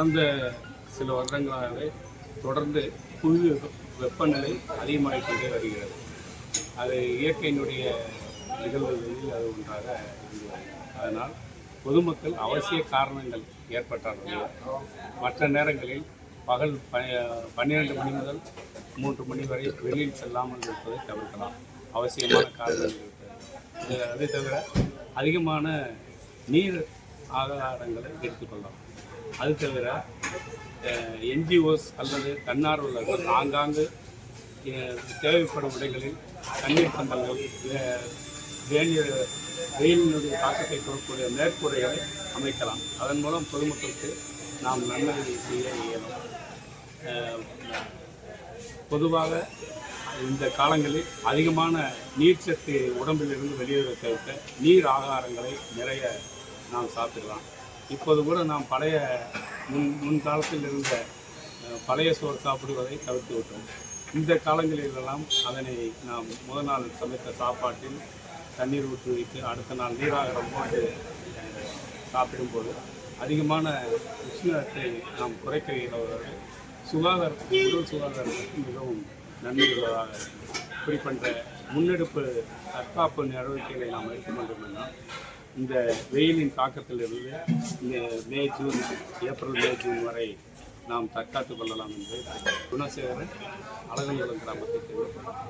கடந்த சில வருடங்களாகவே தொடர்ந்து புவி வெப்பநிலை அதிகமாகிக்கொண்டே வருகிறது. அது இயற்கையினுடைய நிகழ்வுகளில் அது ஒன்றாக இருந்தது. அதனால் பொதுமக்கள் அவசிய காரணங்கள் ஏற்பட்டாலும் மற்ற நேரங்களில் பகல் 12 மணி முதல் 3 மணி வரை வெளியில் செல்லாமல் இருப்பதை தவிர்க்கலாம். அவசியமான காரணங்கள் இருக்கிறது. அதை தவிர அதிகமான நீர் ஆதாரங்களை எடுத்துக்கொள்ளலாம். அது தவிர என்ஜிஓஸ் அல்லது தன்னார்வலர்கள் ஆங்காங்கு தேவைப்படும் இடங்களில் தண்ணீர் பந்தல்கள், வெயிலினுடைய தாக்கத்தை கொடுக்கக்கூடிய மேற்கூரைகளை அமைக்கலாம். அதன் மூலம் பொதுமக்களுக்கு நாம் நன்மை செய்ய இயலும். பொதுவாக இந்த காலங்களில் அதிகமான நீர்ச்சத்து உடம்பிலிருந்து வெளியேற தவிர்க்க நீர் ஆகாரங்களை நிறைய நாம் சாப்பிடலாம். இப்போது கூட நாம் பழைய முன்காலத்தில் இருந்த பழைய சோறு சாப்பிடுவதை தவிர்த்து விட்டோம். இந்த காலங்களிலெல்லாம் அதனை நாம் முதல் நாள் சமைத்த சாப்பாட்டில் தண்ணீர் ஊற்றி வைத்து அடுத்த நாள் நீராகாரம் போட்டு சாப்பிடும்போது அதிகமான உஷ்ணத்தை நாம் குறைக்க இயலுவதற்கு உடல் சுகாதாரத்துக்கு மிகவும் நன்மை உள்ளதாக இப்படிப்பட்ட முன்னெடுப்பு தற்காப்பு நடவடிக்கைகளை நாம் எடுத்துக்கொண்டிருந்தோம்னா இந்த வெயிலின் தாக்கத்திலிருந்து ஏப்ரல் மே ஜூன் வரை நாம் தற்காத்துக் கொள்ளலாம் என்று குணசேகரன் அழகன்குளம் கிராமத்தை தெரிவித்தார்.